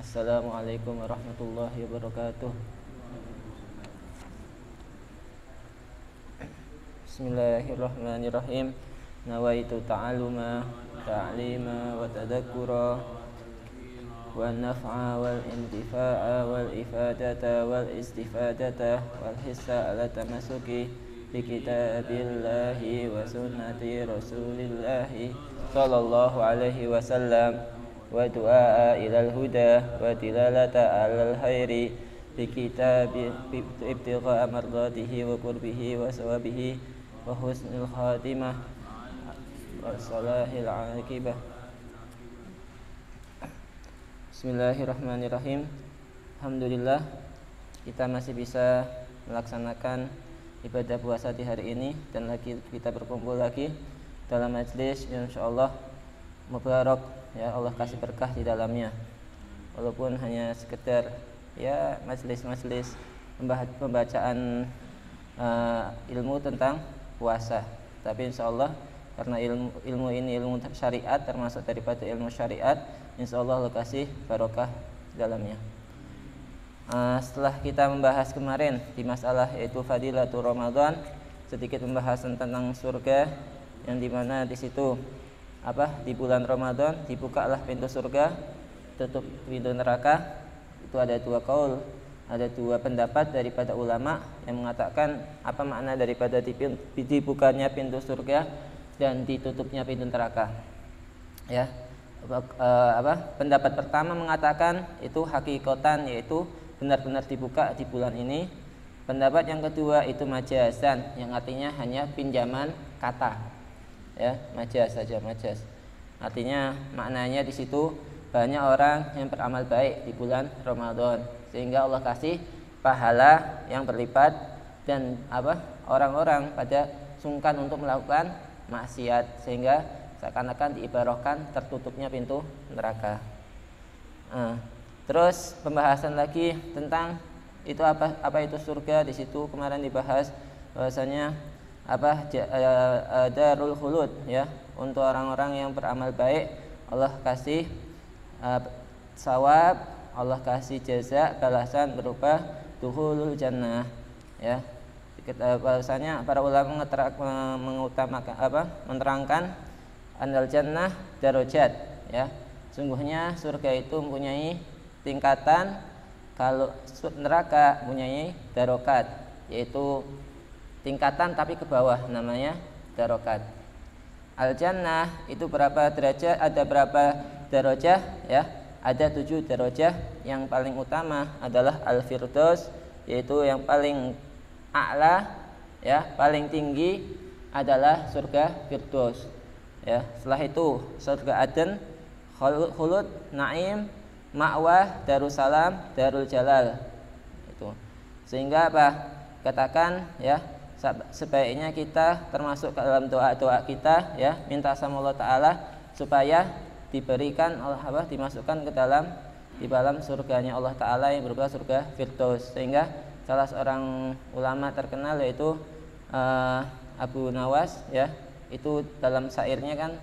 Assalamualaikum warahmatullahi wabarakatuh. Bismillahirrahmanirrahim. Nawaitu ta'aluma, ta'lima wa tadakkura wa naf'a wal intifa'a wal ifadata wal istifadata wal hissa ala tamasuki bi kitabillahi wa sunnati rasulillahi sallallahu alaihi wasallam wa du'a ilal huda wa dilalata alal khairi bi kitabi ibtigha mardatihi wa qurbihi wa sawabihi wa husnul khatimah wa salahil aqibah. Bismillahirrahmanirrahim. Alhamdulillah kita masih bisa melaksanakan ibadah puasa di hari ini dan lagi kita berkumpul lagi dalam majlis yang insyaallah mubarak, ya Allah kasih berkah di dalamnya. Walaupun hanya sekedar ya majlis-majlis pembacaan ilmu tentang puasa, tapi insyaallah karena ilmu ini ilmu syariat, termasuk daripada ilmu syariat, insyaallah Allah kasih barokah di dalamnya. Setelah kita membahas kemarin di masalah yaitu Fadilatul Ramadan, sedikit pembahasan tentang surga, yang dimana di situ di bulan Ramadan dibukalah pintu surga, tutup pintu neraka. Itu ada dua kaul, ada dua pendapat daripada ulama yang mengatakan apa makna daripada dibukanya pintu surga dan ditutupnya pintu neraka. Ya, pendapat pertama mengatakan itu hakikatan, yaitu benar-benar dibuka di bulan ini. Pendapat yang kedua itu majazan, yang artinya hanya pinjaman kata. Ya, majaz saja, majaz. Artinya maknanya di situ banyak orang yang beramal baik di bulan Ramadan, sehingga Allah kasih pahala yang berlipat, dan orang-orang pada sungkan untuk melakukan maksiat, sehingga seakan-akan diibaratkan tertutupnya pintu neraka. Terus pembahasan lagi tentang itu apa itu surga. Di situ kemarin dibahas bahwasanya darul khulud, ya, untuk orang-orang yang beramal baik Allah kasih sawab, Allah kasih jaza, balasan berupa dukhulul jannah, ya. Bahwasanya para ulama mengutamakan menerangkan andal jannah darajat, ya. Sungguhnya surga itu mempunyai tingkatan, kalau neraka mempunyai darokat, yaitu tingkatan tapi ke bawah, namanya darokat. Al-jannah itu berapa derajat? Ada berapa darajah, ya? Ada 7 darajah. Yang paling utama adalah al-firdaus, yaitu yang paling a'la, ya, paling tinggi adalah surga firdaus, ya. Setelah itu surga Aden, khulud, naim, ma'wah, darussalam, darul jalal. Itu. Sehingga katakan, ya, sebaiknya kita termasuk ke dalam doa-doa kita, ya, minta sama Allah Ta'ala supaya diberikan dimasukkan ke dalam di dalam surganya Allah Ta'ala yang berupa surga firdaus. Sehingga salah seorang ulama terkenal yaitu Abu Nawas, ya, itu dalam syairnya kan,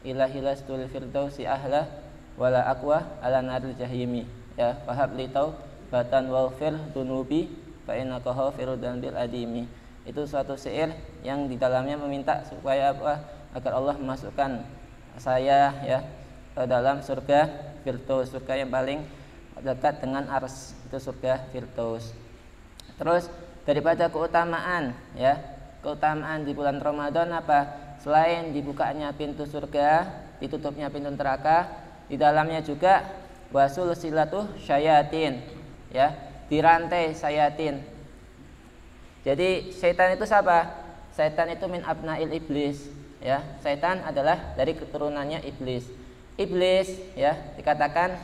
ilahilastul firdausi ahla wala aqwa ala naril jahimi, ya, fahab li taubatan waghfir dunubi fa innaka ghafirud dzambil adimi. Itu suatu syair yang di dalamnya meminta supaya agar Allah memasukkan saya, ya, ke dalam surga firdaus, surga yang paling dekat dengan ars, itu surga firdaus. Terus daripada keutamaan, ya, keutamaan di bulan Ramadan selain dibukanya pintu surga, ditutupnya pintu neraka, di dalamnya juga wasul silatuh syayatin, ya, dirantai syayatin. Jadi setan itu siapa? Setan itu min abnail iblis, ya. Setan adalah dari keturunannya iblis. Iblis, ya, dikatakan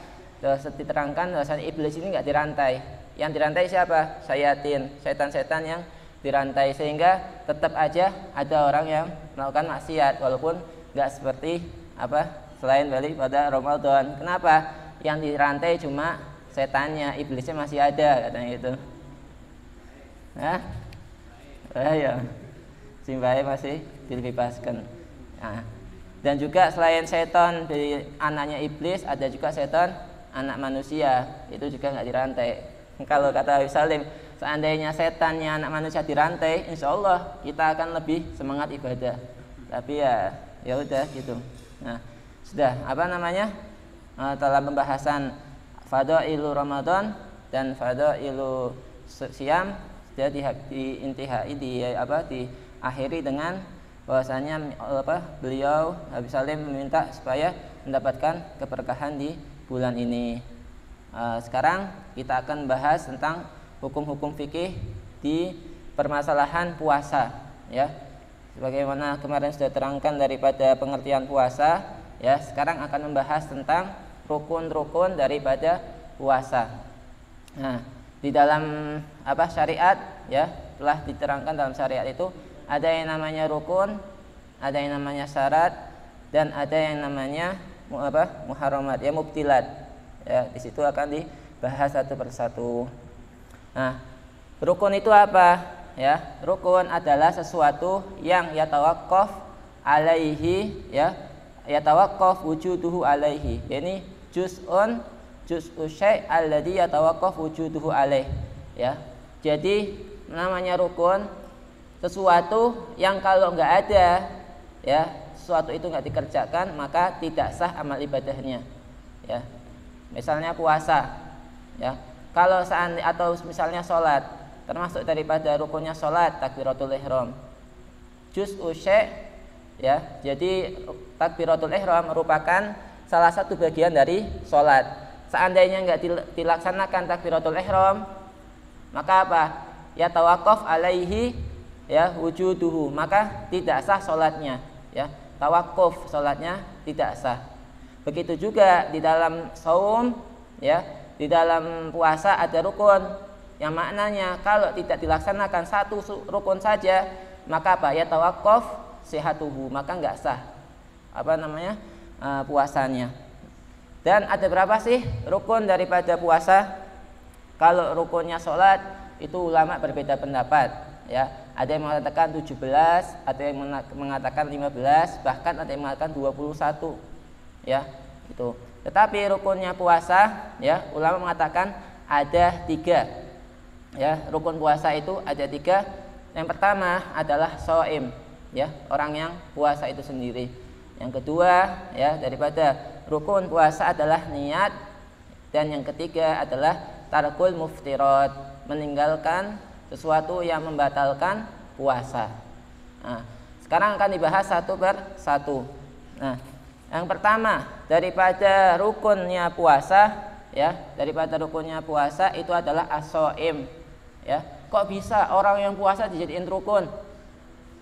diterangkan bahwasanya iblis ini enggak dirantai. Yang dirantai siapa? Syayatin, setan-setan yang dirantai, sehingga tetap aja ada orang yang melakukan maksiat walaupun enggak seperti selain daripada Ramadan. Kenapa? Yang dirantai cuma setannya, iblisnya masih ada, katanya gitu. Nah, ya, simbahe masih dibebaskan. Nah, dan juga selain setan dari anaknya iblis, ada juga setan anak manusia itu juga nggak dirantai. Kalau kata Habib Salim, seandainya setannya anak manusia dirantai, insya Allah kita akan lebih semangat ibadah. Tapi ya udah gitu. Nah, sudah dalam pembahasan fadailu Ramadan dan fadailu Siyam sudah diakhiri dengan bahwasanya beliau Habib Salim meminta supaya mendapatkan keberkahan di bulan ini. Sekarang kita akan bahas tentang hukum-hukum fikih di permasalahan puasa, ya. Sebagaimana kemarin sudah terangkan daripada pengertian puasa, ya. Sekarang akan membahas tentang rukun-rukun daripada puasa. Nah, di dalam syariat, ya, telah diterangkan dalam syariat itu ada yang namanya rukun, ada yang namanya syarat, dan ada yang namanya muharramat, ya, mubtilat. Ya, di situ akan dibahas satu persatu. Nah, rukun itu apa? Ya, rukun adalah sesuatu yang yatawaqqaf alaihi, ya, yatawaqqaf wujuduhu alaihi. Yani juz'u syai' alladhi yatawaqqaf wujuduhu alaih. Ya. Jadi namanya rukun sesuatu yang kalau enggak ada, ya, sesuatu itu enggak dikerjakan maka tidak sah amal ibadahnya. Ya. Misalnya puasa, ya. Kalau atau misalnya sholat, termasuk daripada rukunnya sholat takbiratul ihram. Juz'u syai', ya. Jadi takbiratul ihram merupakan salah satu bagian dari sholat. Seandainya enggak dilaksanakan takbiratul ihram, maka apa? Ya tawaqqaf alaihi, ya, wujuduhu, maka tidak sah sholatnya, ya. Tawakuf sholatnya tidak sah. Begitu juga di dalam saum, ya, di dalam puasa ada rukun yang maknanya kalau tidak dilaksanakan satu rukun saja maka ya tawaqqaf sihatuhu, maka enggak sah puasanya. Dan ada berapa sih rukun daripada puasa? Kalau rukunnya sholat itu ulama berbeda pendapat, ya. Ada yang mengatakan 17, ada yang mengatakan 15, bahkan ada yang mengatakan 21, ya, itu. Tetapi rukunnya puasa, ya, ulama mengatakan ada 3, ya. Rukun puasa itu ada 3. Yang pertama adalah shaim, ya, orang yang puasa itu sendiri. Yang kedua, ya, daripada rukun puasa adalah niat, dan yang ketiga adalah tarkul muftirat, meninggalkan sesuatu yang membatalkan puasa. Nah, sekarang akan dibahas satu per satu. Nah, yang pertama daripada rukunnya puasa, ya, daripada rukunnya puasa itu adalah as-shaim, ya. Kok bisa orang yang puasa dijadiin rukun?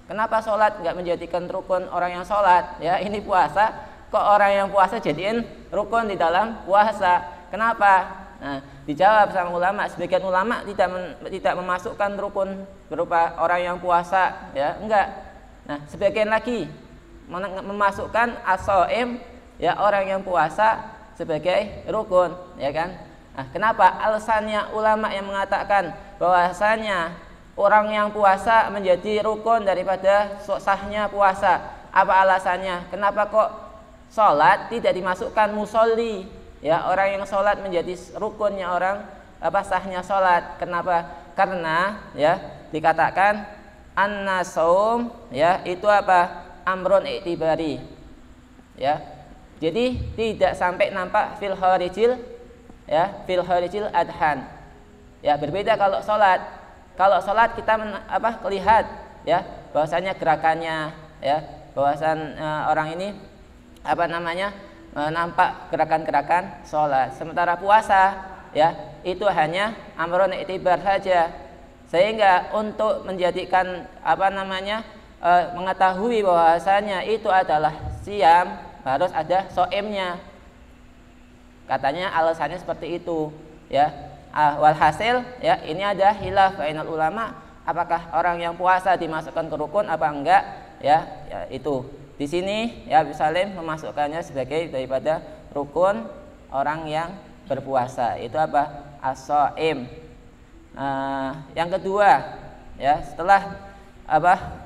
Kenapa sholat nggak menjadikan rukun orang yang sholat? Ya, ini puasa, kok orang yang puasa jadiin rukun di dalam puasa? Kenapa? Nah, dijawab sama ulama. Sebagian ulama tidak memasukkan rukun berupa orang yang puasa, ya, enggak. Nah, sebagian lagi memasukkan as-shaim, ya, orang yang puasa sebagai rukun, ya kan? Nah, kenapa? Alasannya ulama yang mengatakan bahwasanya orang yang puasa menjadi rukun daripada sahnya puasa. Apa alasannya? Kenapa kok sholat tidak dimasukkan musolli? Ya, orang yang sholat menjadi rukunnya orang sahnya sholat. Kenapa? Karena, ya, dikatakan an-nasaum, ya, itu amrun i'tibari, ya. Jadi tidak sampai nampak fil kharijil, ya, fil kharijil adhan. Ya, berbeda kalau sholat. Kalau sholat kita lihat, ya, bahwasanya gerakannya, ya, bahwasan orang ini nampak gerakan-gerakan sholat. Sementara puasa, ya, itu hanya amrun i'tibar saja. Sehingga untuk menjadikan mengetahui bahwasanya itu adalah siam, harus ada shaimnya. Katanya alasannya seperti itu, ya. Walhasil, ya, ini ada khilaf bainal ulama, apakah orang yang puasa dimasukkan ke rukun apa enggak, ya, itu. Di sini, ya, Habib Salim memasukkannya sebagai daripada rukun orang yang berpuasa. Itu as-shaim. Yang kedua, ya, setelah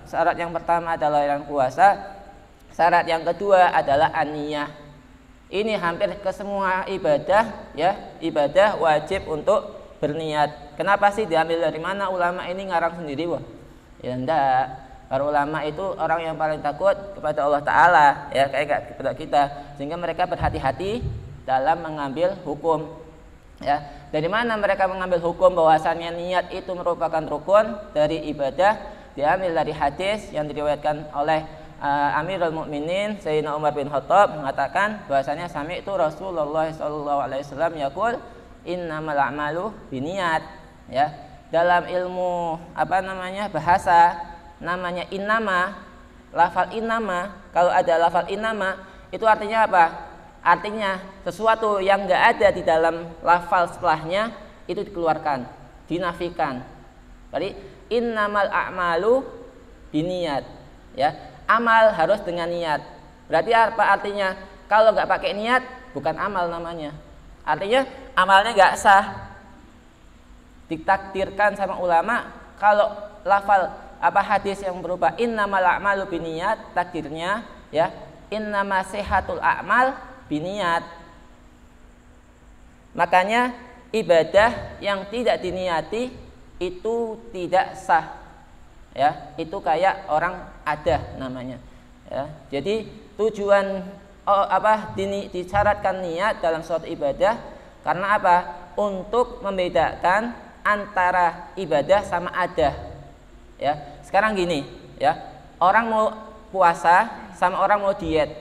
syarat yang pertama adalah yang puasa, syarat yang kedua adalah an-niyah. Ini hampir ke semua ibadah, ya, ibadah wajib untuk berniat. Kenapa sih diambil dari mana? Ulama ini ngarang sendiri, wah? Ya enggak. Para ulama itu orang yang paling takut kepada Allah Ta'ala, ya, kayak kepada kita, sehingga mereka berhati-hati dalam mengambil hukum, ya. Dari mana mereka mengambil hukum bahwasannya niat itu merupakan rukun dari ibadah? Diambil dari hadis yang diriwayatkan oleh Amirul Mukminin Sayyidina Umar bin Khattab, mengatakan bahwasanya sami'tu Rasulullah sallallahu alaihi wasallam yaqul innamal a'malu binniyat, ya. Dalam ilmu bahasa namanya innama, lafal innama. Kalau ada lafal innama itu artinya apa? Artinya sesuatu yang enggak ada di dalam lafal setelahnya itu dikeluarkan, dinafikan. Jadi innamal a'malu binniyat, ya. Amal harus dengan niat. Berarti apa artinya? Kalau nggak pakai niat bukan amal namanya. Artinya amalnya nggak sah. Ditakdirkan sama ulama kalau lafal hadis yang berupa innamal a'malu binniyat, takdirnya, ya, innama sihatul a'mal binniyat. Makanya ibadah yang tidak diniati itu tidak sah. Ya, itu kayak orang ada namanya, ya. Jadi tujuan disyaratkan niat dalam suatu ibadah karena apa? Untuk membedakan antara ibadah sama ada, ya. Sekarang gini, ya, orang mau puasa sama orang mau diet,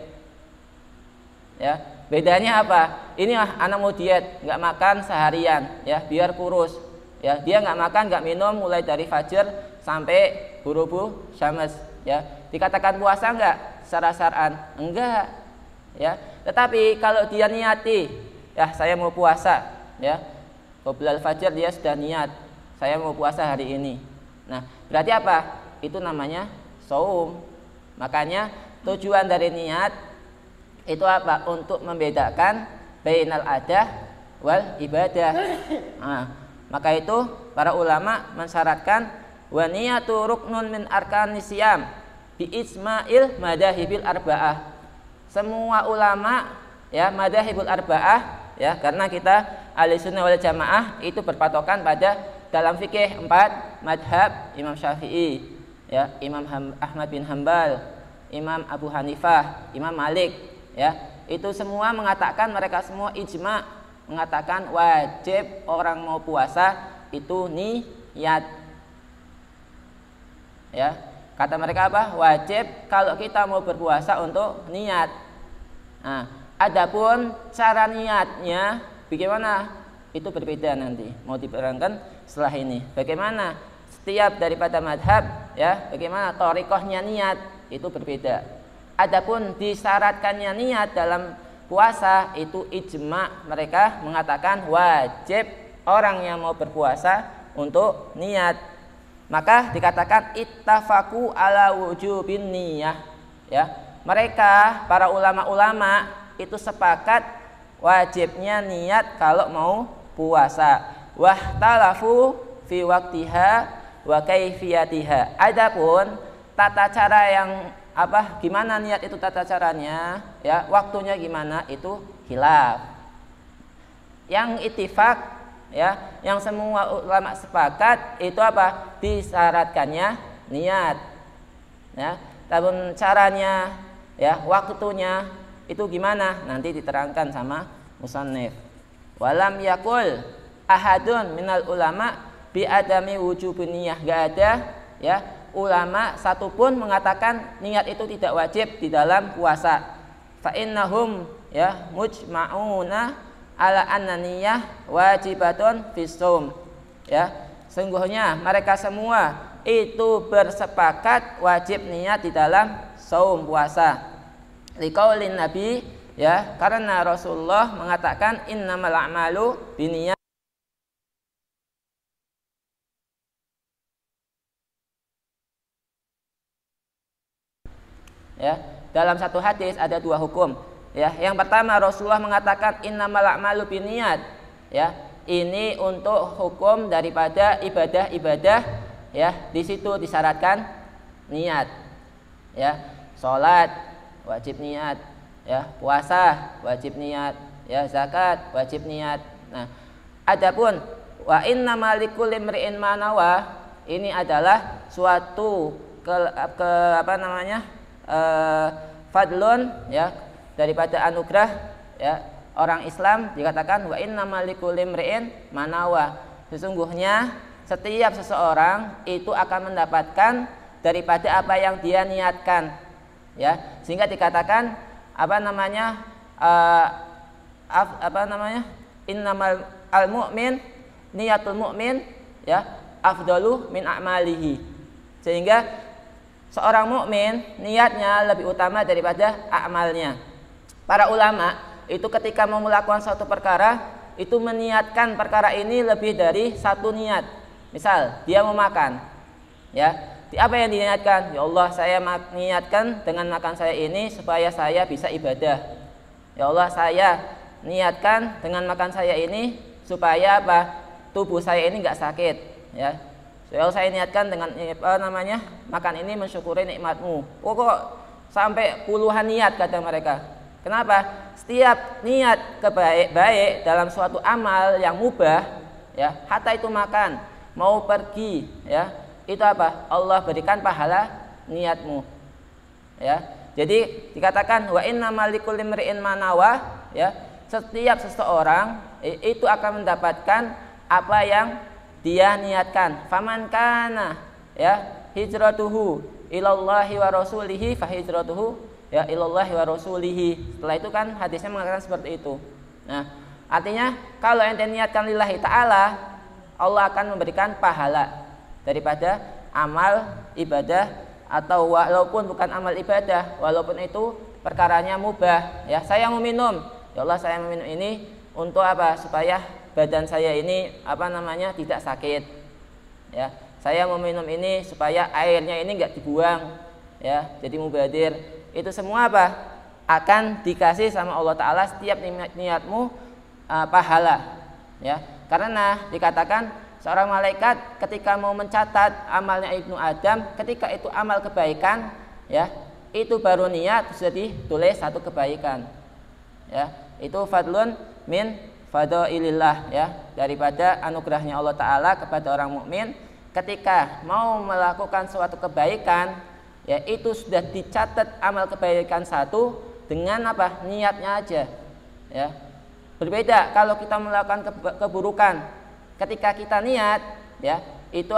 ya. Bedanya apa? Ini anak mau diet, nggak makan seharian, ya, biar kurus, ya. Dia nggak makan, nggak minum mulai dari fajar sampai ghurubu syams, ya. Dikatakan puasa enggak secara syar'an? Enggak, ya. Tetapi kalau dia niati, ya, saya mau puasa, ya, qoblal fajar dia sudah niat, saya mau puasa hari ini. Nah, berarti apa? Itu namanya shaum. Makanya tujuan dari niat itu apa? Untuk membedakan bainal adah wal ibadah. Nah, maka itu para ulama mensyaratkan wa niyatu ruknun min arkanis siyam bi isma'il madahibil arba'ah. Semua ulama, ya, madahibul arba'ah, ya, karena kita Ahlussunnah wal Jamaah itu berpatokan pada dalam fikih 4 madhab Imam Syafi'i, ya, Imam Ahmad bin Hambal, Imam Abu Hanifah, Imam Malik, ya. Itu semua mengatakan, mereka semua ijma mengatakan wajib orang mau puasa itu niat. Ya, kata mereka apa? Wajib kalau kita mau berpuasa untuk niat. Nah, adapun cara niatnya bagaimana? Itu berbeda nanti. Mau diterangkan setelah ini. Bagaimana setiap daripada madhab, ya, bagaimana thariqahnya niat itu berbeda. Adapun disyaratkannya niat dalam puasa itu ijma, mereka mengatakan wajib orang yang mau berpuasa untuk niat. Maka dikatakan ittafaku ala wujubin niyah, ya. Mereka para ulama-ulama itu sepakat wajibnya niat kalau mau puasa. Wahtalafu fi waqtiha wa kaifiyatiha. Adapun tata cara yang gimana niat itu tata caranya, ya, waktunya gimana itu khilaf. Yang ittifaq, ya, yang semua ulama sepakat itu apa? Disyaratkannya niat, ya. Tapi caranya, ya, waktunya itu gimana? Nanti diterangkan sama musannif. Walam yakul ahadun minal ulama bi adami wujubun niyah. Gak ada, ya, ulama satupun mengatakan niat itu tidak wajib di dalam puasa. Fa innahum, ya, mujma'una ala annaniyah wajibatun fisum, ya. Sungguhnya mereka semua itu bersepakat wajib niat di dalam saum puasa. Liqaulin Nabi, ya, karena Rasulullah mengatakan innamal a'malu binniyat. Ya, dalam satu hadis ada dua hukum. Ya, yang pertama Rasulullah mengatakan innamal a'malu binniyat. Ya, ini untuk hukum daripada ibadah-ibadah, ya, di situ disyaratkan niat. Ya, salat wajib niat, ya, puasa wajib niat, ya, zakat wajib niat. Nah, adapun wa innamal likulli imri'in ma nawa, ini adalah suatu fadlun, ya, daripada anugerah, ya, orang Islam dikatakan wa innamal likulli imri'in ma nawa. Sesungguhnya setiap seseorang itu akan mendapatkan daripada apa yang dia niatkan, ya, sehingga dikatakan innamal al mu'min niyatul mu'min, ya, afdalu min a'malihi, sehingga seorang mukmin niatnya lebih utama daripada amalnya. Para ulama itu ketika mau melakukan suatu perkara itu meniatkan perkara ini lebih dari satu niat. Misal dia mau makan, ya, apa yang diniatkan? Ya Allah, saya niatkan dengan makan saya ini supaya saya bisa ibadah. Ya Allah, saya niatkan dengan makan saya ini supaya tubuh saya ini nggak sakit, ya. Soal saya niatkan dengan makan ini mensyukuri nikmatmu. Kok sampai puluhan niat kata mereka. Kenapa? Setiap niat baik dalam suatu amal yang mubah, ya, hatta itu makan, mau pergi, ya, itu Allah berikan pahala niatmu, ya. Jadi dikatakan wa innamal likulli imri'in ma nawa, ya, setiap seseorang itu akan mendapatkan apa yang dia niatkan. Faman kana, ya, hijratuhu ilallahi wa rasulihi fa hijratuhu, ya, ilallahi wa rasulihi. Setelah itu kan hadisnya mengatakan seperti itu. Nah, artinya kalau ente niatkan lillahi ta'ala, Allah akan memberikan pahala daripada amal ibadah, atau walaupun bukan amal ibadah, walaupun itu perkaranya mubah, ya. Saya mau minum, ya Allah, saya mau minum ini untuk supaya badan saya ini tidak sakit, ya. Saya mau minum ini supaya airnya ini nggak dibuang, ya, jadi mubadir. Itu semua akan dikasih sama Allah Ta'ala setiap niatmu pahala, ya. Karena dikatakan seorang malaikat ketika mau mencatat amalnya Ibnu Adam, ketika itu amal kebaikan, ya, itu baru niat sudah ditulis satu kebaikan, ya. Itu fadlun min fadailillah, ya, daripada anugerahnya Allah Ta'ala kepada orang mukmin. Ketika mau melakukan suatu kebaikan, ya, itu sudah dicatat amal kebaikan satu dengan niatnya aja, ya. Berbeda kalau kita melakukan keburukan, ketika kita niat, ya, itu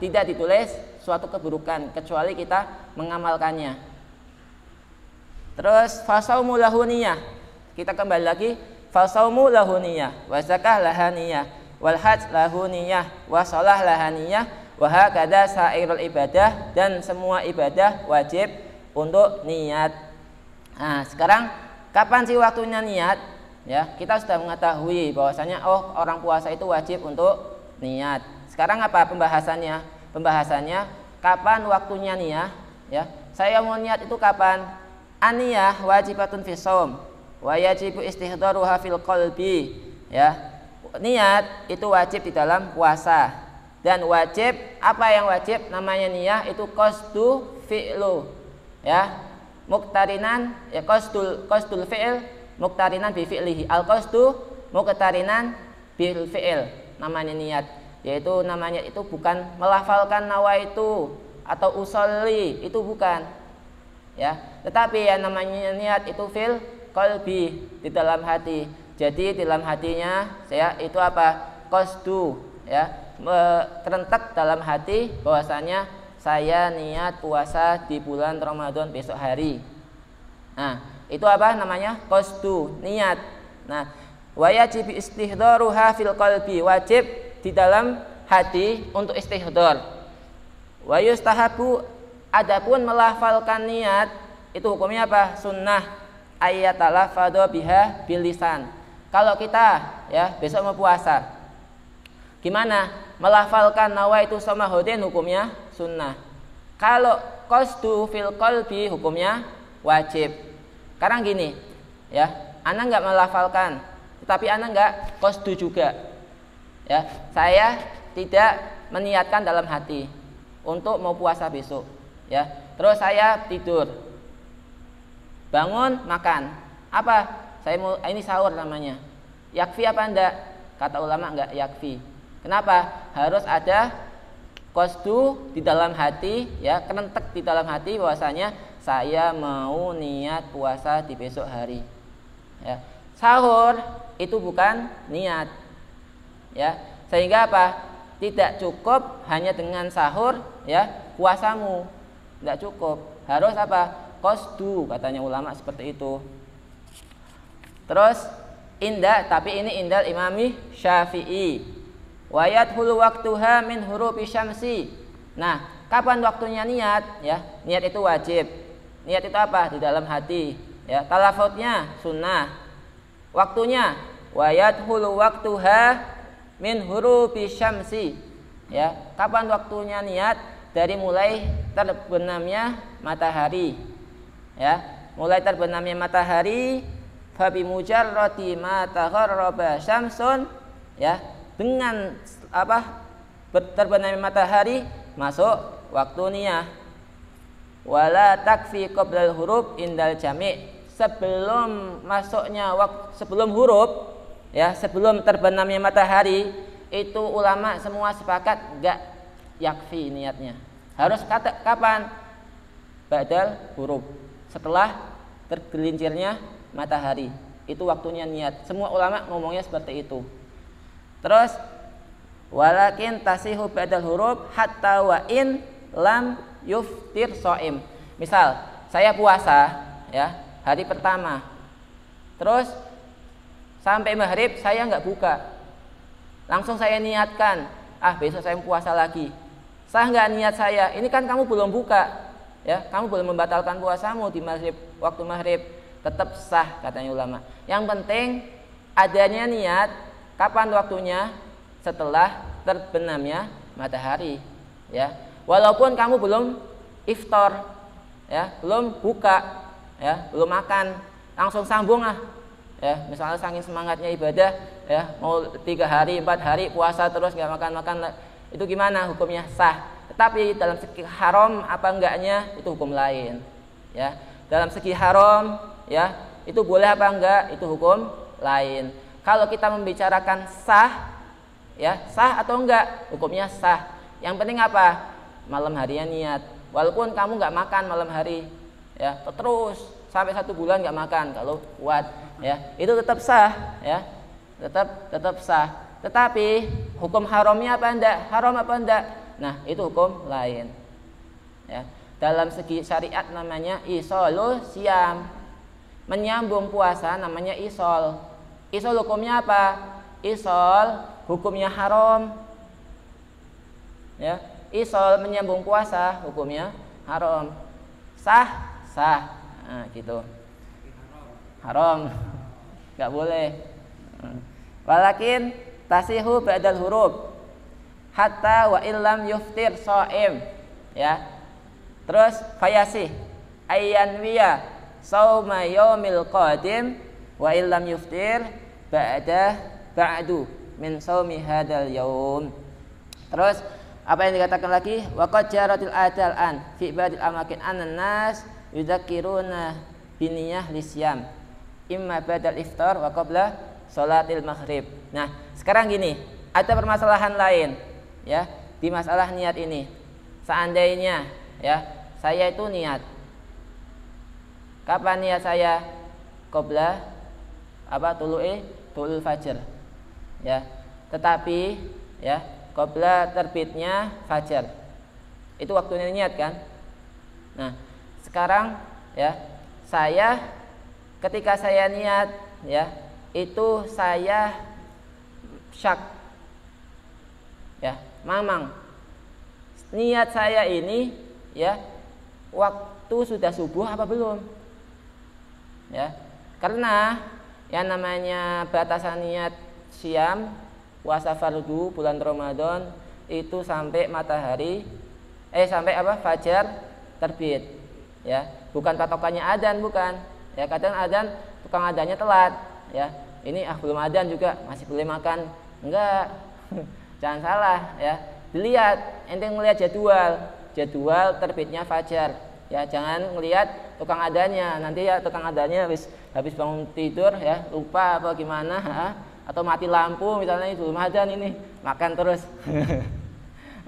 tidak ditulis suatu keburukan kecuali kita mengamalkannya. Terus fasaumu lahu niyah, kita kembali lagi. Fasaumu lahu niyah, wa zakah laha niyah, wal hajj lahu niyah, wa shalah laha niyah, wa hakadha sairul ibadah, dan semua ibadah wajib untuk niat. Nah, sekarang kapan sih waktunya niat? Ya, kita sudah mengetahui bahwasanya orang puasa itu wajib untuk niat. Sekarang pembahasannya? Pembahasannya kapan waktunya niat, ya. Saya mau niat itu kapan? Aniyah wajibatun fi shaum wa yajibu istihdaruha fil qalbi, ya. Niat itu wajib di dalam puasa, dan wajib yang wajib namanya niat itu qasdu fi'lu, ya, muqtarinan, ya, qasdul fi'il muqtarinan bi fi'lihi, al qasdu muqtarinan bil fi'il, namanya niat. Yaitu namanya itu bukan melafalkan nawaitu atau usolli, itu bukan, ya, tetapi yang namanya niat itu fil qalbi, di dalam hati. Jadi di dalam hatinya saya itu qasdu, ya, terentak dalam hati bahwasanya saya niat puasa di bulan Ramadan besok hari. Nah, itu namanya qasdu, niat. Nah, wa yajibu istihdaruha fil qalbi, wajib di dalam hati untuk istihdar. Wa yustahabu, adapun melafalkan niat itu hukumnya sunnah ayatalafadhu biha bil lisan. Kalau kita, ya, besok mau puasa, gimana melafalkan nawaitu shomahudin, hukumnya sunnah. Kalau qasdu fil qalbi hukumnya wajib. Sekarang gini, ya, ana nggak melafalkan, tetapi ana nggak qasdu juga, ya. Saya tidak meniatkan dalam hati untuk mau puasa besok, ya. Terus saya tidur, bangun makan, Apa? Saya mau ini sahur namanya. Yakfi apa enggak? Kata ulama enggak yakfi. Kenapa? Harus ada qasdu di dalam hati, ya, kerentek di dalam hati bahwasanya saya mau niat puasa di besok hari. Ya. Sahur itu bukan niat. Ya. Sehingga apa? Tidak cukup hanya dengan sahur, ya, puasamu. Tidak cukup. Harus apa? Qasdu, katanya ulama seperti itu. Terus tapi ini indal Imami Syafi'i. Wa yadkhulu waqtuha min hurufi syamsi. Nah, kapan waktunya niat? Ya, niat itu wajib. Niat itu apa? Di dalam hati. Ya, talafutnya sunnah. Waktunya wa yadkhulu waqtuha min hurufi syamsi. Ya, kapan waktunya niat? Dari mulai terbenamnya matahari. Ya, mulai terbenamnya matahari, fa bi mujarrati ma tagharraba syamsun, ya, dengan apa? Terbenamnya matahari masuk waktu niyah. Wala takfi qoblal huruf indal jami'. Sebelum masuknya sebelum huruf, ya, sebelum terbenamnya matahari, itu ulama semua sepakat enggak yakfi niatnya. Harus kapan? Ba'dal huruf. Setelah tergelincirnya matahari. Itu waktunya niat. Semua ulama ngomongnya seperti itu. Terus walakin tasihu ba'dal huruf hatta wa in lam yuftir shaim. Misal saya puasa, ya, hari pertama. Terus sampai maghrib saya nggak buka. Langsung saya niatkan, besok saya puasa lagi. Sah nggak niat saya? Ini kan kamu belum buka, ya, kamu belum membatalkan puasamu di maghrib, waktu maghrib. Tetap sah, katanya ulama. Yang penting adanya niat. Kapan waktunya? Setelah terbenamnya matahari, ya. Walaupun kamu belum iftar, ya, belum buka, ya, belum makan, langsung sambung ya. Misalnya saking semangatnya ibadah, ya, mau 3 hari 4 hari puasa terus nggak makan, itu gimana hukumnya? Sah. Tetapi dalam segi haram apa enggaknya itu hukum lain, ya. Dalam segi haram, ya, itu boleh apa enggak itu hukum lain. Kalau kita membicarakan sah, ya, sah atau enggak, hukumnya sah. Yang penting apa? Malam harinya niat. Walaupun kamu nggak makan malam hari, ya, terus sampai 1 bulan nggak makan kalau kuat, ya, itu tetap sah, ya, tetap sah. Tetapi hukum haramnya apa enggak? Haram apa enggak? Nah, itu hukum lain, ya. Dalam segi syariat namanya isolul siam. Menyambung puasa namanya isol. Isol hukumnya apa? Isol hukumnya haram, ya. Isol menyambung puasa hukumnya haram. Sah, sah. Nah, gitu. Haram. Enggak boleh. Walakin tasihu ba'dal huruf hatta wa illam yuftir shaim, ya. Terus fayasih ayyanwiya sauma yaumil qadim wa illam yuftir ba'du min saumi hadzal yaum. Terus apa yang dikatakan lagi? Wa qad jaratil adal an fi ba'dil amakin an-nas yudzakiruna biniyah lisyam imma ba'dal iftar wa qabla sholatil maghrib. Nah, sekarang gini, ada permasalahan lain, ya, di masalah niat ini. Seandainya, ya, saya itu niat. Kapan niat saya? Qabla tulul fajr, ya. Tetapi, ya, qabla terbitnya fajar. Itu waktunya niat kan? Nah, sekarang, ya, saya ketika saya niat, ya, itu saya syak, ya, mamang. Niat saya ini, ya, waktu sudah subuh apa belum? Ya, karena yang namanya batasan niat siam puasa fardu bulan Ramadan itu sampai matahari sampai fajar terbit, ya. Bukan patokannya adzan, bukan. Ya, kadang adzan tukang adzannya telat, ya. Ini belum adzan juga masih boleh makan. Enggak. Jangan salah, ya. Dilihat, ente ngelihat jadwal terbitnya fajar. Ya, jangan ngelihat tukang adzannya. Nanti ya tukang adzannya habis bangun tidur ya, lupa apa gimana, atau mati lampu misalnya, itu Ramadan ini makan terus.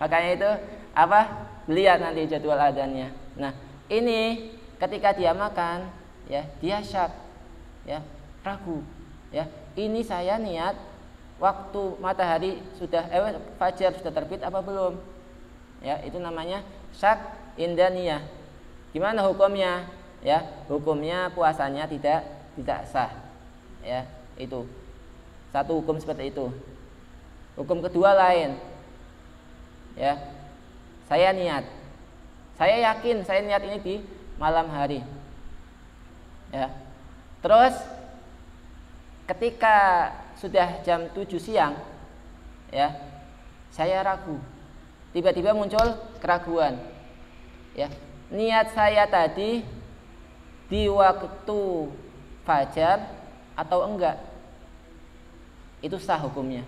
Makanya itu apa? Lihat nanti jadwal adzannya. Nah, ini ketika dia makan ya, dia syak ya, ragu ya. Ini saya niat waktu matahari sudah fajar sudah terbit apa belum? Ya, itu namanya syak indaniyah. Gimana hukumnya? Ya, hukumnya puasanya tidak sah. Ya, itu. Satu hukum seperti itu. Hukum kedua lain. Ya. Saya niat. Saya yakin saya niat ini di malam hari. Ya. Terus ketika sudah jam 7 siang ya, saya ragu. Tiba-tiba muncul keraguan. Ya. Niat saya tadi di waktu fajar atau enggak, itu sah hukumnya.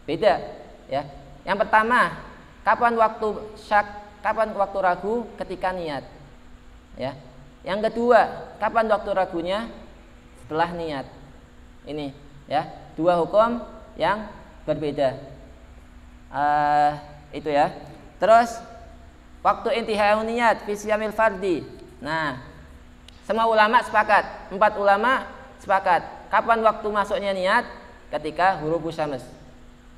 Beda ya. Yang pertama, kapan waktu syak, kapan waktu ragu? Ketika niat ya. Yang kedua, kapan waktu ragunya? Setelah niat. Ini ya, dua hukum yang berbeda. Itu ya. Terus waktu intihai niat fi siyamil fardi. Nah, semua ulama sepakat, 4 ulama sepakat. Kapan waktu masuknya niat? Ketika huruf syams.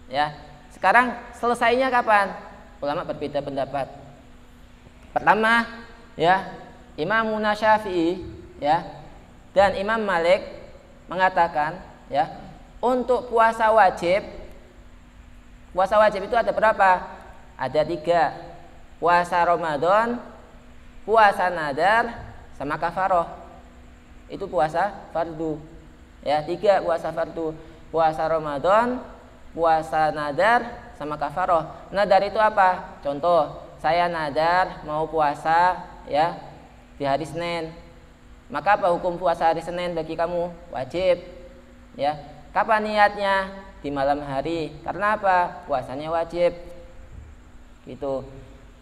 Ya. Sekarang selesainya kapan? Ulama berbeda pendapat. Pertama, ya, Imam Syafi'i ya dan Imam Malik mengatakan ya, untuk puasa wajib itu ada berapa? Ada 3. Puasa Ramadan, puasa nadar, sama kafaroh. Itu puasa fardu. Ya, 3 puasa fardu. Puasa Ramadan, puasa nadar, sama kafaroh. Nadar itu apa? Contoh, saya nadar mau puasa ya di hari Senin. Maka apa hukum puasa hari Senin bagi kamu? Wajib. Ya. Kapan niatnya? Di malam hari. Karena apa? Puasanya wajib. Gitu.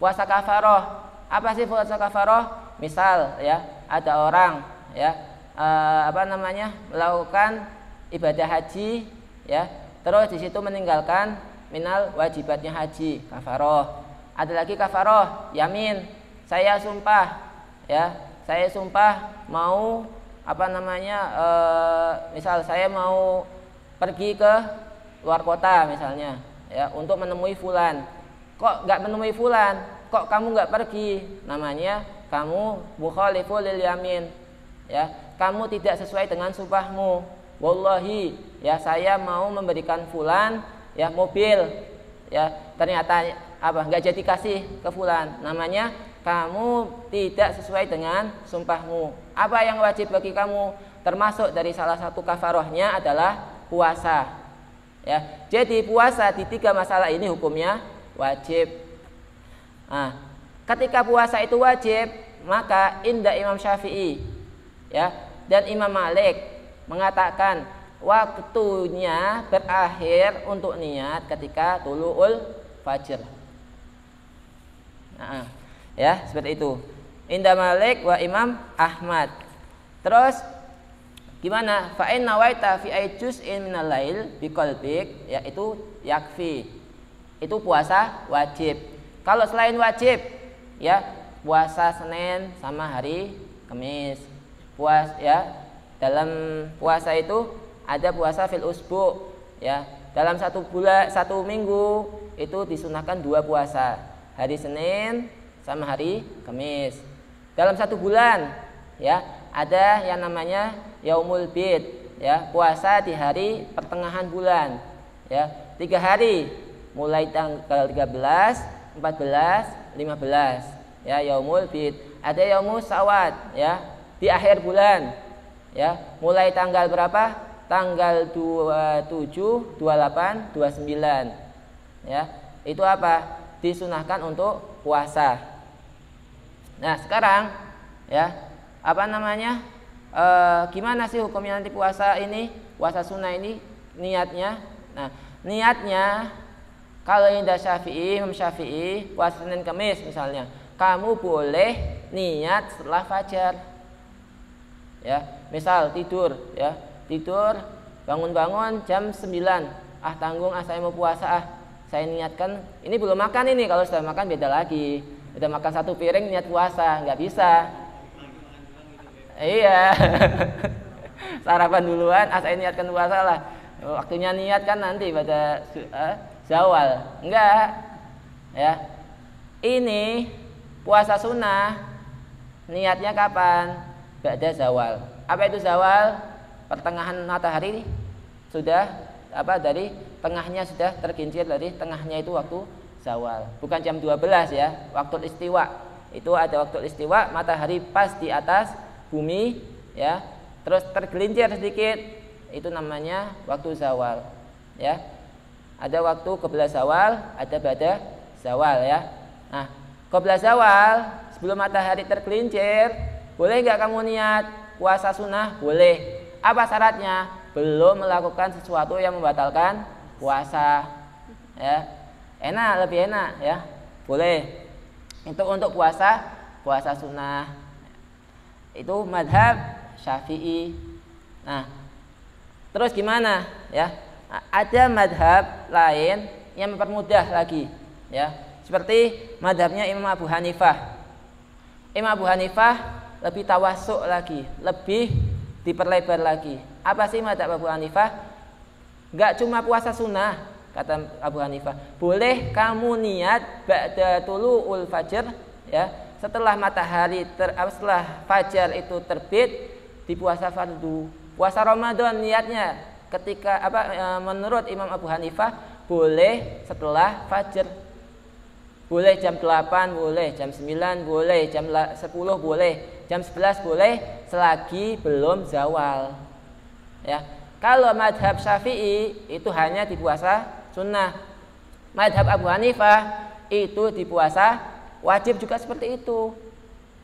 Puasa kafaroh. Apa sih puasa kafaroh? Misal ya, ada orang ya melakukan ibadah haji ya, terus di situ meninggalkan minal wajibatnya haji, kafaroh. Ada lagi kafaroh yamin. Saya sumpah ya, saya sumpah mau misal saya mau pergi ke luar kota misalnya ya, untuk menemui fulan. Kok nggak menemui fulan? Kok kamu nggak pergi? Namanya kamu mukhaliful lil yamin. Ya, kamu tidak sesuai dengan sumpahmu. Wallahi, ya saya mau memberikan fulan ya mobil. Ya, ternyata nggak jadi kasih ke fulan. Namanya kamu tidak sesuai dengan sumpahmu. Apa yang wajib bagi kamu? Termasuk dari salah satu kafarohnya adalah puasa. Ya, jadi puasa di 3 masalah ini hukumnya wajib. Nah, ketika puasa itu wajib, maka indah Imam Syafi'i ya dan Imam Malik mengatakan waktunya berakhir untuk niat ketika tulu'ul fajr. Nah, ya seperti itu. Indah Malik wa Imam Ahmad. Terus gimana? Fa in nawaita fi juz'in minal lail biqalbik, ya itu yakfi. Itu puasa wajib. Kalau selain wajib ya, puasa Senin sama hari Kamis. Dalam puasa itu ada puasa fil usbu ya. Dalam 1 bulan, 1 minggu itu disunahkan 2 puasa. Hari Senin sama hari Kamis. Dalam 1 bulan ya, ada yang namanya yaumul bid ya, puasa di hari pertengahan bulan ya, 3 hari mulai tanggal 13, 14, 15 ya, yaumul bid. Ada yaumus sawat ya, di akhir bulan ya, mulai tanggal berapa? Tanggal 27, 28, 29 ya. Itu apa? Disunahkan untuk puasa. Nah, sekarang ya, gimana sih hukumnya nanti puasa ini? Puasa sunnah ini niatnya. Nah, niatnya kalau indah Syafi'i, Imam Syafi'i, puasa Senin Kamis misalnya, kamu boleh niat setelah fajar. Ya, misal tidur, ya. Tidur, bangun-bangun jam 9. Tanggung, saya mau puasa, saya niatkan, ini belum makan ini, kalau sudah makan beda lagi. Udah makan 1 piring niat puasa, nggak bisa. Iya. Sarapan duluan, saya niatkan puasa lah. Waktunya niat kan nanti pada zawal. Enggak. Ya. Ini puasa sunnah. Niatnya kapan? Ba'da zawal. Apa itu zawal? Pertengahan matahari sudah dari tengahnya sudah tergelincir, dari tengahnya itu waktu zawal. Bukan jam 12 ya, waktu istiwa. Itu ada waktu istiwa, matahari pas di atas bumi ya. Terus tergelincir sedikit, itu namanya waktu zawal ya. Ada waktu qabla zawal, ada ba'da zawal ya. Nah, qabla zawal, sebelum matahari tergelincir, boleh nggak kamu niat puasa sunnah? Boleh. Apa syaratnya? Belum melakukan sesuatu yang membatalkan puasa. Ya, enak, lebih enak ya. Boleh. Itu untuk puasa sunnah. Itu madhab Syafi'i. Nah, terus gimana? Ya, ada madhab lain yang mempermudah lagi. Ya, seperti madhabnya Imam Abu Hanifah. Imam Abu Hanifah lebih tawasuk lagi, lebih diperlebar lagi. Apa sih madhab Abu Hanifah? Gak cuma puasa sunnah, kata Abu Hanifah. Boleh kamu niat ba'da tulu'ul fajr, ya, setelah matahari setelah fajar itu terbit, di puasa fardu. Puasa Ramadan niatnya ketika menurut Imam Abu Hanifah boleh setelah fajar. Boleh jam 8 boleh, jam 9 boleh, jam 10 boleh, jam 11 boleh, selagi belum zawal. Ya. Kalau madhab Syafi'i itu hanya di puasa sunnah. Madhab Abu Hanifah itu di puasa wajib juga seperti itu.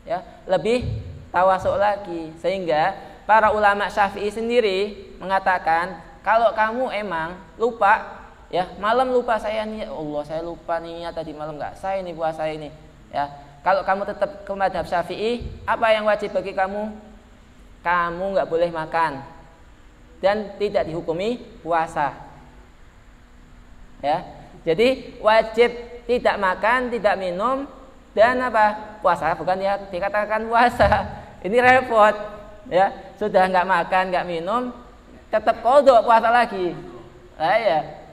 Ya, lebih tawasuk lagi. Sehingga para ulama Syafi'i sendiri mengatakan, kalau kamu emang lupa, ya, malam lupa saya niat, Allah saya lupa niat tadi malam nggak saya ini puasa ini, ya. Kalau kamu tetap ke madhab Syafi'i, apa yang wajib bagi kamu? Kamu nggak boleh makan dan tidak dihukumi puasa, ya. Jadi wajib tidak makan, tidak minum, dan apa? Puasa bukan ya dikatakan puasa. Ini repot, ya. Sudah nggak makan, nggak minum, tetap qadha puasa lagi.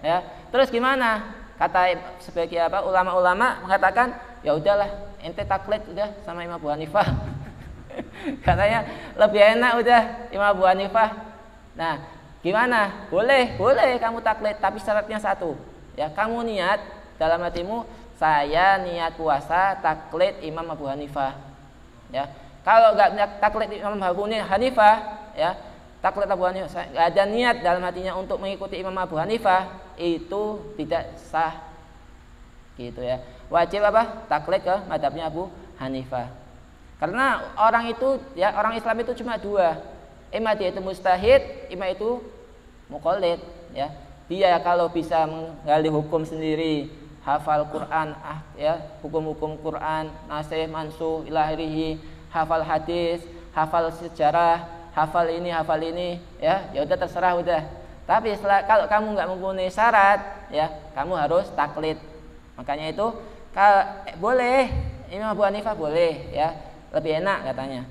Ya. Terus gimana? Kata sebagai ulama-ulama mengatakan, ya udahlah, ente taklid udah sama Imam Abu Hanifah. Katanya lebih enak udah Imam Abu Hanifah. Nah, gimana? Boleh kamu taklid, tapi syaratnya satu. Ya, kamu niat dalam hatimu, saya niat puasa taklid Imam Abu Hanifah. Ya. Kalau enggak taklid Imam Abu Hanifah, ya, taklid Abu Hanifah, nggak ada niat dalam hatinya untuk mengikuti Imam Abu Hanifah, itu tidak sah, gitu ya. Wajib taklid ke madhabnya Abu Hanifah. Karena orang itu, ya, orang Islam itu cuma dua, imma dia itu mustahid, imma itu muqallid, ya. Dia kalau bisa menggali hukum sendiri, hafal Quran, ya, hukum-hukum Quran, nasih, mansuh, ilahirihi, hafal hadis, hafal sejarah, hafal ini, ya udah terserah udah. Tapi kalau kamu nggak mempunyai syarat, ya, kamu harus taklid. Makanya itu boleh Imam Abu Hanifah boleh, ya, lebih enak katanya.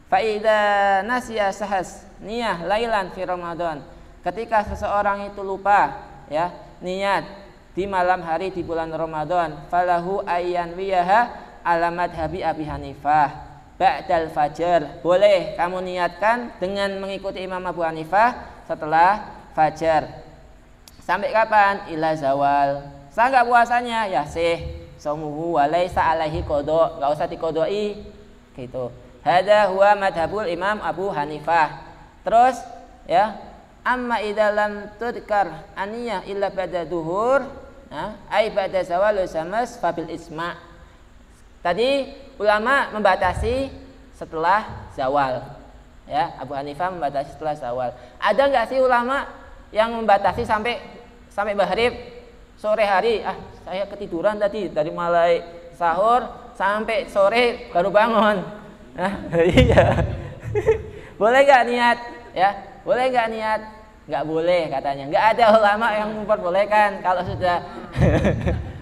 Fa idza nasiya sahas niyah lailan fi Ramadan. Ketika seseorang itu lupa, ya, niat di malam hari di bulan Ramadan, falahu ayyan wiyaha ala madhabi Abi Hanifah ba'dal fajar. Boleh kamu niatkan dengan mengikuti Imam Abu Hanifah setelah fajar. Sampai kapan? Ila zawal. Sah enggak puasanya? Ya sih. Saumuhu wa laisa alaihi qada. Enggak usah diqodoi. Gitu. Hadza huwa madhabul Imam Abu Hanifah. Terus, ya, amma idza lam tudkar aniyah illa ba'da duhur, ai ba'da zawal syams fabil isma'. Tadi ulama membatasi setelah zawal, ya. Abu Hanifah membatasi setelah zawal. Ada nggak sih ulama yang membatasi sampai maghrib, sore hari? Saya ketiduran tadi dari mulai sahur sampai sore baru bangun. Iya. Boleh nggak niat? Ya, boleh nggak niat? Nggak boleh katanya. Nggak ada ulama yang memperbolehkan kalau sudah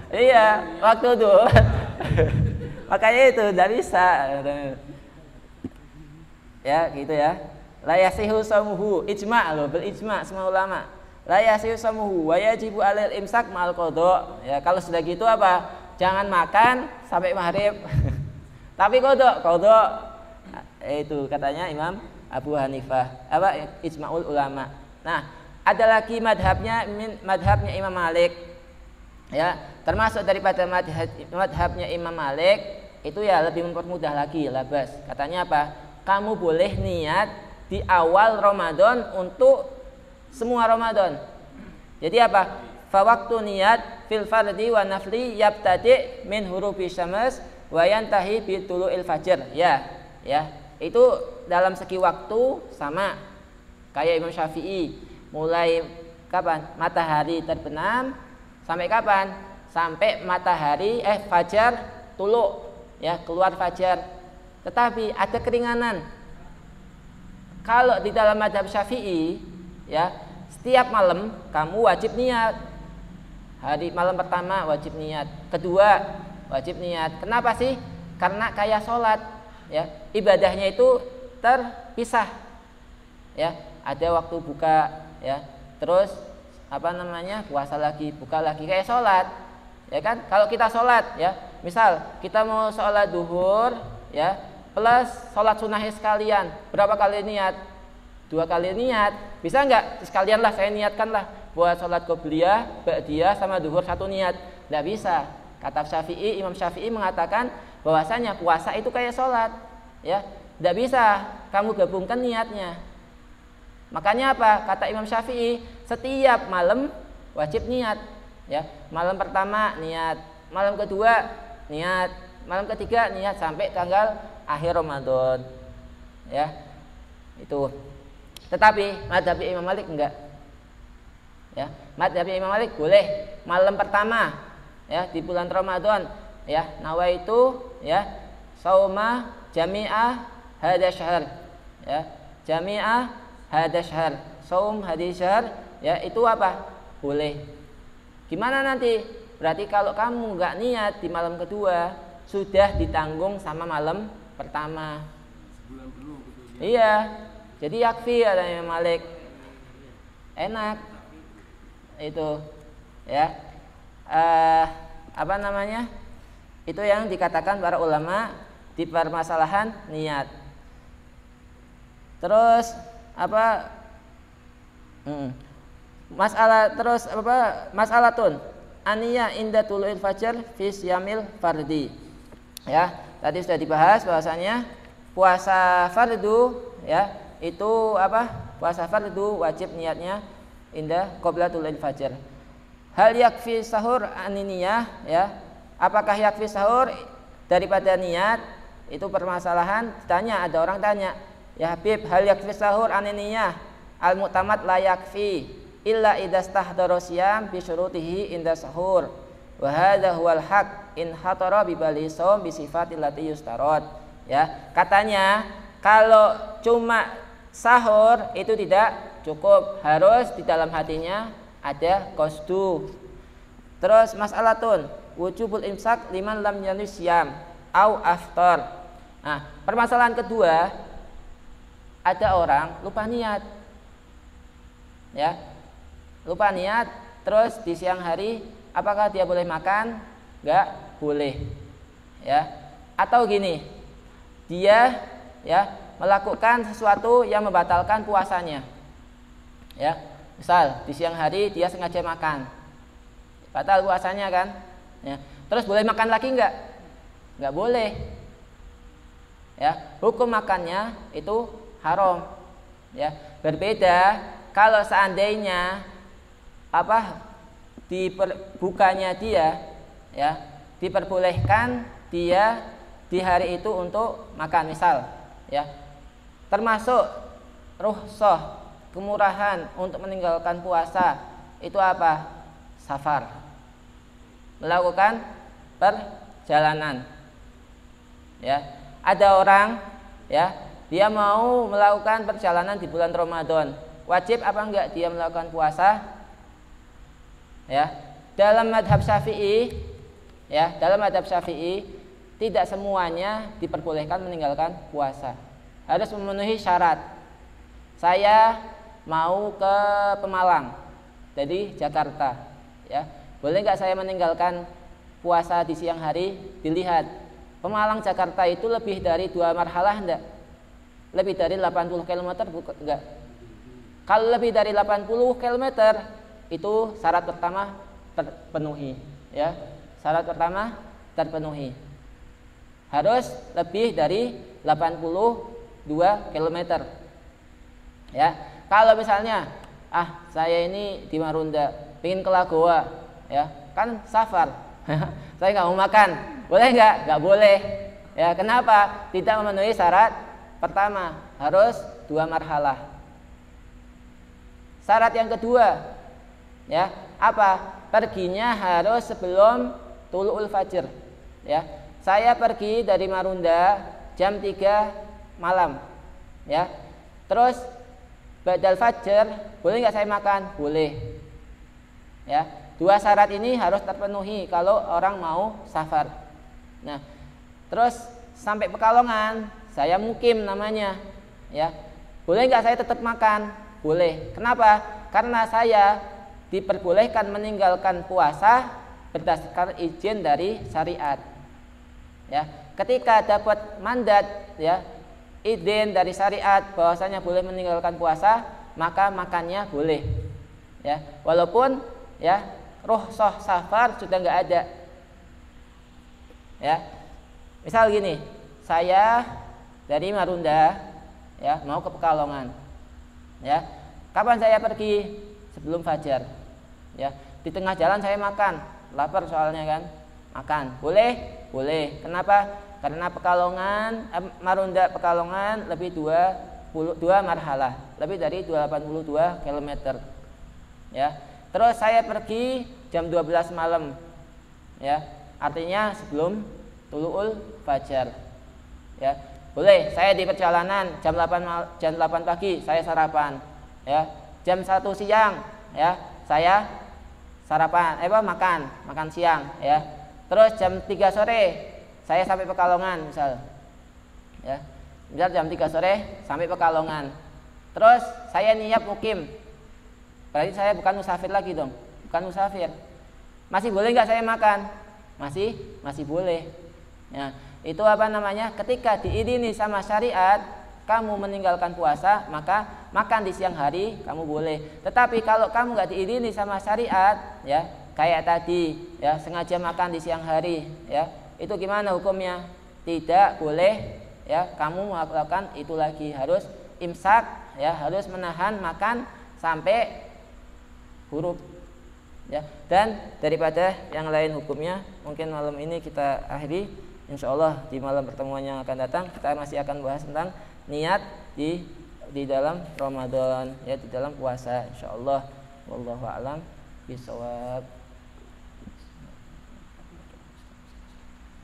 iya waktu itu. Makanya itu tidak bisa. Ya gitu ya. La yasihu samuhu, ijma' loh, bil ijma' semua ulama. La yasihu samuhu wa yajibu alil imsak ma'al qada. Ya kalau sudah gitu apa? Jangan makan sampai maghrib. Tapi qada. Itu katanya Imam Abu Hanifah. Apa ijma'ul ulama. Nah, ada lagi madhabnya Imam Malik. Ya, termasuk daripada madhabnya Imam Malik itu ya lebih mempermudah lagi labas. Katanya apa? Kamu boleh niat di awal Ramadan untuk semua Ramadan. Jadi apa? Fa waktu niat fil fardi wa nafli yabtadi min hurufi syams wa yantahi bi tulu'il fajr. Ya. Itu dalam segi waktu sama kayak Imam Syafi'i. Mulai kapan? Matahari terbenam sampai kapan? Sampai matahari fajar tulu, ya, keluar fajar. Tetapi ada keringanan. Kalau di dalam mazhab Syafi'i, ya, setiap malam kamu wajib niat. Hari malam pertama wajib niat, kedua wajib niat. Kenapa sih? Karena kayak sholat, ya, ibadahnya itu terpisah. Ya, ada waktu buka, ya, terus puasa lagi, buka lagi, kayak sholat, ya kan? Kalau kita sholat, ya, misal kita mau sholat duhur, ya, plus sholat sunnahnya sekalian, berapa kali niat? 2 kali niat, bisa nggak? Sekalian lah saya niatkan lah buat sholat qobliyah, ba'diyah sama duhur 1 niat. Nggak bisa. Kata Syafi'i, Imam Syafi'i mengatakan bahwasanya puasa itu kayak sholat, ya, nggak bisa kamu gabungkan niatnya. Makanya apa? Kata Imam Syafi'i, setiap malam wajib niat, ya. Malam pertama niat, malam kedua niat, malam ketiga niat sampai tanggal akhir Ramadan, ya. Itu. Tetapi mazhab Imam Malik enggak. Ya, mazhab Imam Malik boleh malam pertama, ya, di bulan Ramadan, ya, nawaitu, ya, sauma jami'ah hadha syahr, ya, jami'ah hadha syahr, saum hadha syahr, ya, itu apa? Boleh. Gimana nanti? Berarti kalau kamu enggak niat di malam kedua, sudah ditanggung sama malam pertama. Sebulan penuh gitu. Iya. Jadi yakfi ada Imam Malik. Enak. Itu, ya. Itu yang dikatakan para ulama di permasalahan niat. Terus masalatun aniyah inda tulu'il fajr fi syamil fardi. Ya, tadi sudah dibahas bahwasanya puasa fardu, ya, itu puasa fardu wajib niatnya inda qabla tulu'il fajr. Hal yakfi sahur aniniyah, ya, apakah yakfi sahur daripada niat? Itu permasalahan. Ada orang tanya, ya Habib, hal yakfi sahur aniniyah? Al mu'tamad la yakfi illa idza stahdara siyam bi syurutihi inda sahur. Wa hadza huwal haq in hatara bi bali shaum bi sifatil lati yustarad. Ya, katanya kalau cuma sahur itu tidak cukup, harus di dalam hatinya ada qasdu. Terus mas'alatun wujubul imsak liman lam yanus syam au aftar. Nah, permasalahan kedua, ada orang lupa niat. Ya. Lupa niat, terus di siang hari apakah dia boleh makan? Enggak boleh. Ya. Atau gini, dia, ya, melakukan sesuatu yang membatalkan puasanya. Ya. Misal di siang hari dia sengaja makan, batal puasanya kan? Ya. Terus boleh makan lagi enggak? Enggak boleh. Ya, hukum makannya itu haram. Ya, berbeda kalau seandainya bukanya dia, ya, diperbolehkan dia di hari itu untuk makan, misal, ya, termasuk rukhsah, kemurahan untuk meninggalkan puasa itu safar, melakukan perjalanan. Ya, ada orang, ya, dia mau melakukan perjalanan di bulan Ramadan, wajib apa enggak dia melakukan puasa? Ya, dalam madhab Syafi'i, ya, dalam madhab Syafi'i tidak semuanya diperbolehkan meninggalkan puasa. Harus memenuhi syarat. Saya mau ke Pemalang dari Jakarta, ya, boleh nggak saya meninggalkan puasa di siang hari? Dilihat Pemalang Jakarta itu lebih dari 2 marhalah enggak? Lebih dari 80 km enggak? Kalau lebih dari 80 km itu syarat pertama terpenuhi, ya. Syarat pertama terpenuhi. Harus lebih dari 82 km. Ya. Kalau misalnya saya ini di Marunda pengen ke Lagoa, ya, kan safar. Saya nggak mau makan, boleh nggak? Nggak boleh. Ya, kenapa? Tidak memenuhi syarat pertama, harus 2 marhalah. Syarat yang kedua, ya, apa? Perginya harus sebelum tulu'ul fajr. Ya, saya pergi dari Marunda jam 3 malam, ya. Terus ba'dal fajr, boleh nggak saya makan? Boleh. Ya, 2 syarat ini harus terpenuhi kalau orang mau safar. Nah, terus sampai Pekalongan, saya mukim namanya, ya. Boleh nggak saya tetap makan? Boleh. Kenapa? Karena saya diperbolehkan meninggalkan puasa berdasarkan izin dari syariat. Ya, ketika dapat mandat, ya, izin dari syariat bahwasanya boleh meninggalkan puasa, maka makannya boleh. Ya, walaupun, ya, rukhsah safar sudah nggak ada. Ya, misal gini, saya dari Marunda, ya, mau ke Pekalongan. Ya, kapan saya pergi? Sebelum fajar. Ya, di tengah jalan saya makan, lapar soalnya kan, makan, boleh? Boleh. Kenapa? Karena Pekalongan, Marunda Pekalongan lebih 2 marhalah, lebih dari 282 km. Ya. Terus saya pergi jam 12 malam. Ya, artinya sebelum tulu'ul fajar. Ya. Boleh, saya di perjalanan jam 8 pagi saya sarapan. Ya. Jam 1 siang, ya, saya sarapan, makan siang, ya. Terus jam 3 sore saya sampai Pekalongan misal. Ya. Misal jam 3 sore sampai Pekalongan. Terus saya niat mukim. Berarti saya bukan musafir lagi dong. Bukan musafir. Masih boleh nggak saya makan? Masih boleh. Ya, itu apa namanya? Ketika diiringi sama syariat, kamu meninggalkan puasa, maka makan di siang hari kamu boleh. Tetapi kalau kamu nggak diiringi sama syariat, ya, kayak tadi, ya, sengaja makan di siang hari, ya, itu gimana hukumnya? Tidak boleh, ya, kamu melakukan itu lagi. Harus imsak, ya, harus menahan makan sampai huruf, ya. Dan daripada yang lain hukumnya, mungkin malam ini kita akhiri. Insya Allah di malam pertemuan yang akan datang kita masih akan bahas tentang niat di dalam Ramadan, ya, di dalam puasa, insya Allah. Wallahu a'lam bishawab.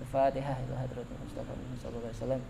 Al-Fatihah ila hadratil Mustafa sallallahu alaihi wasallam.